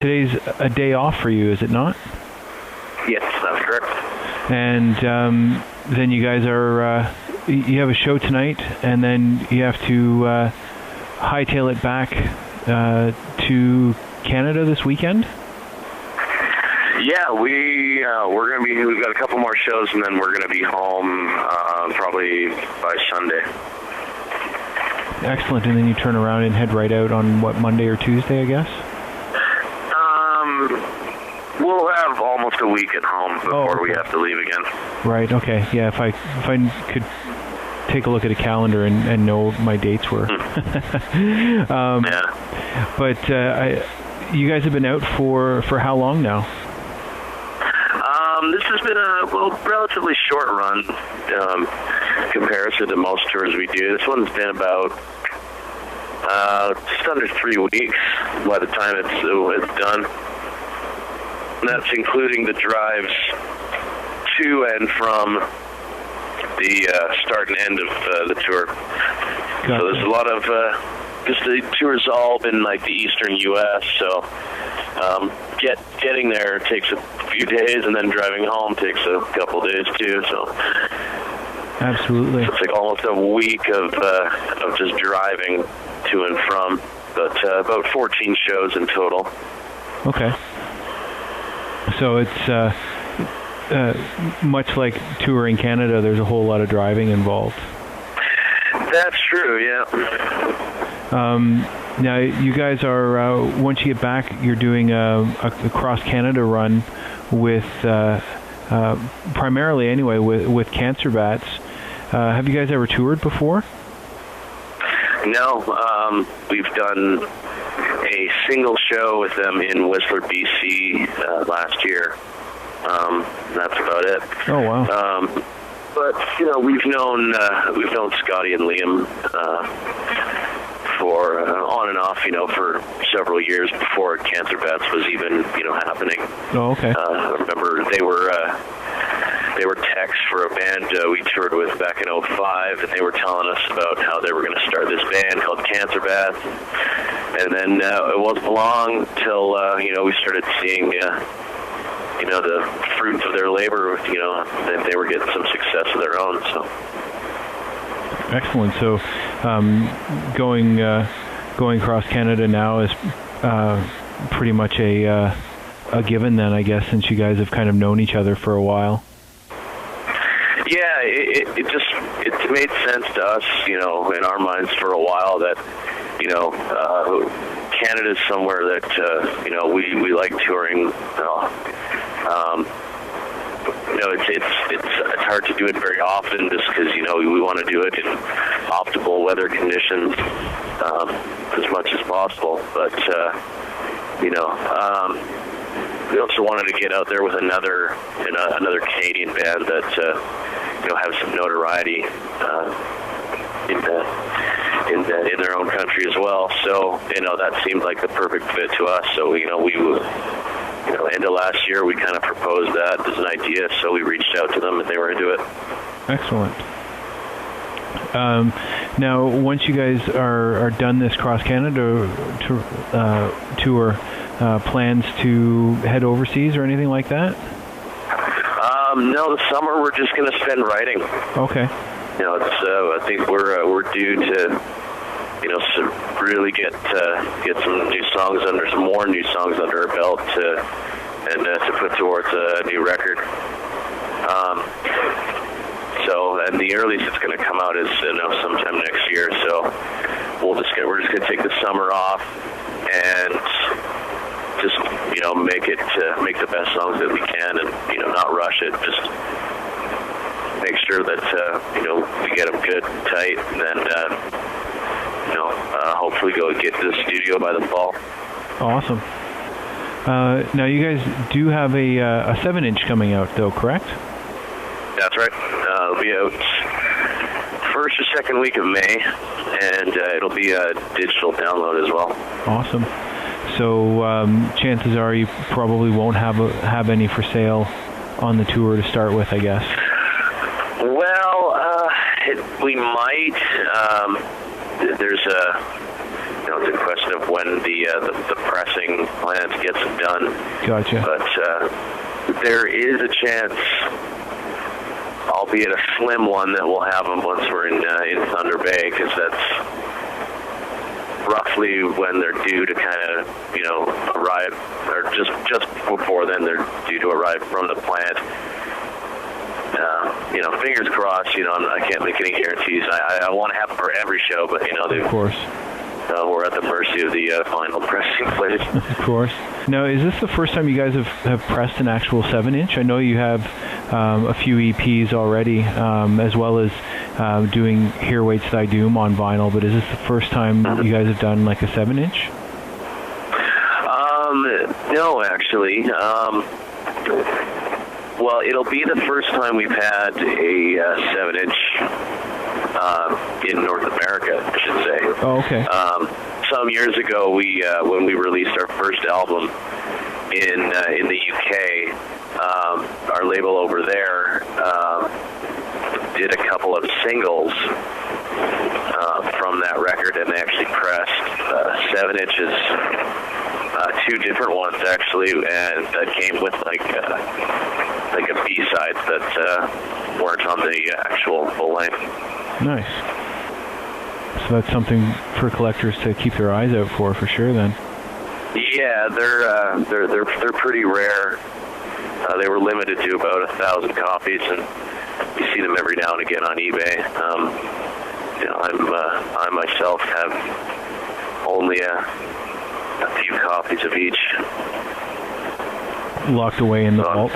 today's a day off for you, is it not? Yes, that's correct. And then you guys are, you have a show tonight, and then you have to hightail it back to Canada this weekend? Yeah, we're gonna be. We've got a couple more shows, and then we're gonna be home probably by Sunday. Excellent. And then you turn around and head right out on what, Monday or Tuesday, I guess? We'll have almost a week at home before we have to leave again. Right. Okay. Yeah. If I could take a look at a calendar and know what my dates were. Yeah. But you guys have been out for how long now? This has been a relatively short run comparison to most tours we do. This one's been about just under 3 weeks by the time it's done. And that's including the drives to and from the start and end of the tour. Gotcha. So there's a lot of just the tour's all been like the eastern U.S. So getting there takes a few days, and then driving home takes a couple days too. So absolutely, so it's like almost a week of just driving to and from, but about 14 shows in total. Okay. So it's much like touring Canada. There's a whole lot of driving involved. That's true. Yeah. Now, you guys are, once you get back, you're doing a cross-Canada run with, primarily anyway, with Cancer Bats. Have you guys ever toured before? No. We've done a single show with them in Whistler, BC last year. That's about it. Oh, wow. But, we've known Scotty and Liam for on and off, for several years before Cancer Bats was even, happening. Oh, okay. I remember they were techs for a band we toured with back in 2005, and they were telling us about how they were going to start this band called Cancer Bats. And then it wasn't long till, we started seeing, the fruits of their labor, that they were getting some success of their own, so. Excellent. So, going across Canada now is pretty much a given then, I guess, since you guys have kind of known each other for a while. Yeah, it made sense to us, in our minds for a while that, Canada's somewhere that we like touring. It's hard to do it very often just because we want to do it in optimal weather conditions as much as possible. But we also wanted to get out there with another Canadian band that have some notoriety in their own country as well. So that seemed like the perfect fit to us. So we would. End of last year, we kind of proposed that as an idea, so we reached out to them, and they were into it. Excellent. Now, once you guys are done this cross-Canada tour, plans to head overseas or anything like that? No, this summer we're just going to spend writing. Okay. I think we're due to really get some more new songs under our belt to put towards a new record. And the earliest it's going to come out is sometime next year. So we're just going to take the summer off and just make the best songs that we can, and not rush it. Just make sure that we get them good, tight, and then. Hopefully go get to the studio by the fall. Awesome. Now you guys do have a 7-inch coming out, though, correct? That's right. It'll be out first or second week of May, and it'll be a digital download as well. Awesome. So chances are you probably won't have any for sale on the tour to start with, I guess. Well, we might. it's a question of when the pressing plant gets it done. Gotcha. But there is a chance, albeit a slim one, that we'll have them once we're in Thunder Bay, because that's roughly when they're due to kind of, arrive, or just before then they're due to arrive from the plant. Fingers crossed. I can't make any guarantees. I want to have them for every show, but of course, we're at the mercy of the final pressing place. Of course. Now, is this the first time you guys have pressed an actual 7-inch? I know you have a few EPs already, as well as doing Here Waits Thy Doom on vinyl, but is this the first time you guys have done like a 7-inch? No, actually. Well, it'll be the first time we've had a 7-inch in North America, I should say. Oh, okay. Some years ago, when we released our first album in the UK, our label over there did a couple of singles from that record, and they actually pressed 7 inches, 2 different ones actually, and that came with like a B-side that weren't on the actual full length. Nice. So that's something for collectors to keep their eyes out for sure. Then. Yeah, they're pretty rare. They were limited to about 1,000 copies, and you see them every now and again on eBay. I myself have only a few copies of each. Locked away in the vault?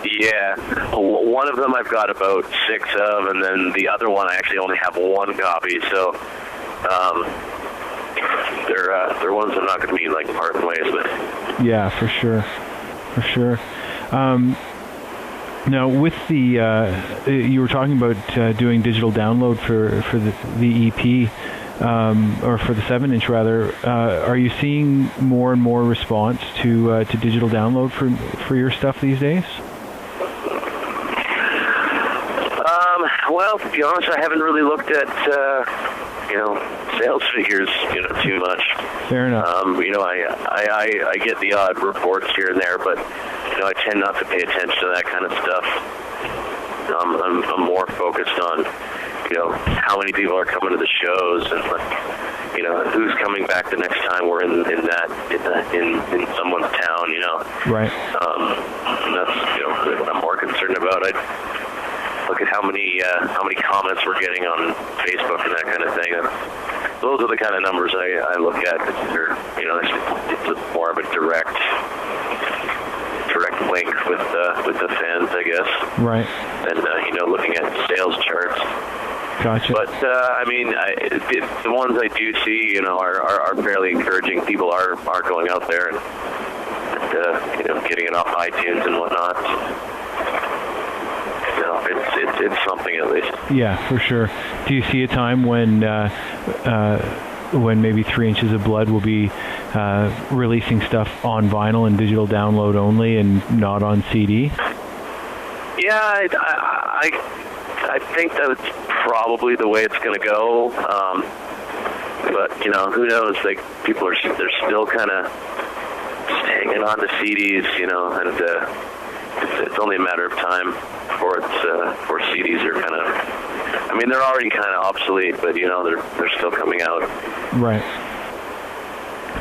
Yeah. One of them I've got about 6 of, and then the other one I actually only have 1 copy, so they're ones I'm not going to be like parting ways with. Yeah, for sure. Now, with the you were talking about doing digital download for the EP, or for the 7-inch rather. Are you seeing more and more response to digital download for your stuff these days? Well, to be honest, I haven't really looked at sales figures too much. Fair enough. I get the odd reports here and there, but I tend not to pay attention to that kind of stuff. I'm more focused on how many people are coming to the shows, and who's coming back the next time we're in someone's town. Right. That's really what I'm more concerned about. I look at how many comments we're getting on Facebook and that kind of thing. Those are the kind of numbers I look at. It's more of a direct link with the fans, I guess. Right. And looking at sales charts. Gotcha. But the ones I do see, are fairly encouraging. People are going out there and getting it off iTunes and whatnot. It's something at least. Yeah, for sure. Do you see a time when maybe 3 Inches of Blood will be releasing stuff on vinyl and digital download only and not on CD? Yeah, I think that's probably the way it's going to go. But who knows? Like, they're still kind of hanging on to CDs, and it's only a matter of time before CDs are kind of. They're already kind of obsolete, but they're still coming out. Right.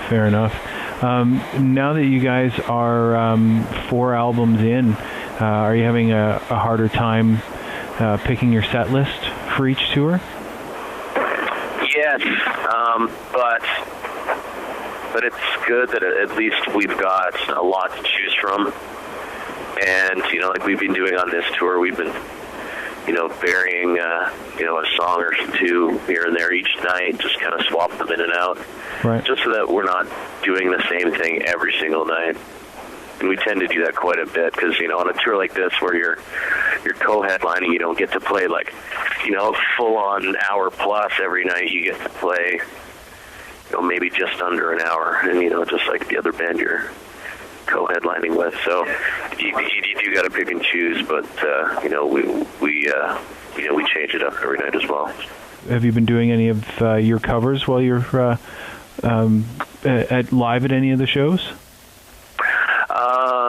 Fair enough. Now that you guys are 4 albums in, are you having a harder time picking your set list for each tour? Yes, but it's good that at least we've got a lot to choose from. And like we've been doing on this tour, we've been varying a song or 2 here and there each night, just kind of swap them in and out, right, just so that we're not doing the same thing every single night. And we tend to do that quite a bit because on a tour like this where you're co-headlining, you don't get to play like full on hour plus every night. You get to play maybe just under an hour, and just like the other band you're co-headlining with. So you do got to pick and choose, but we change it up every night as well. have you been doing any of your covers while you're at live at any of the shows?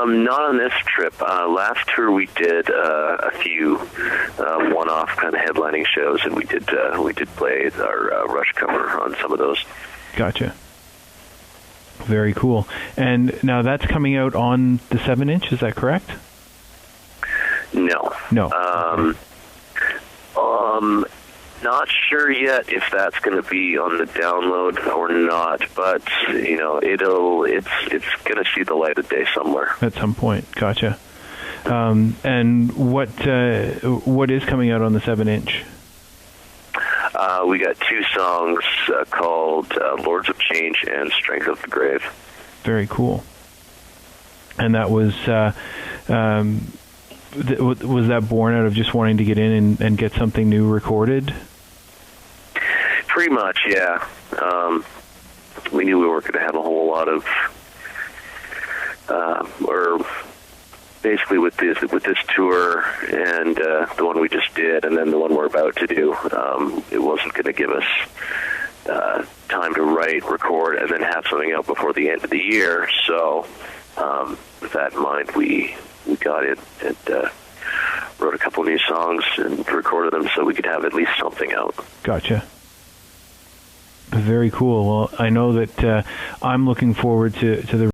Not on this trip. Last tour we did a few one-off kind of headlining shows, and we did play our Rush cover on some of those. Gotcha. Very cool. And now that's coming out on the 7-inch, is that correct? No. Not sure yet if that's going to be on the download or not, but it's going to see the light of day somewhere at some point. Gotcha. And what is coming out on the 7-inch? We got 2 songs called Lords of Change and Strength of the Grave. Very cool. And that was was that born out of just wanting to get in and get something new recorded? Pretty much, yeah. We knew we weren't going to have a whole lot of, or basically with this tour and the one we just did, and then the one we're about to do, it wasn't going to give us time to write, record, and then have something out before the end of the year. So, with that in mind, we got it and wrote a couple new songs and recorded them so we could have at least something out. Gotcha. Very cool. Well, I know that I'm looking forward to the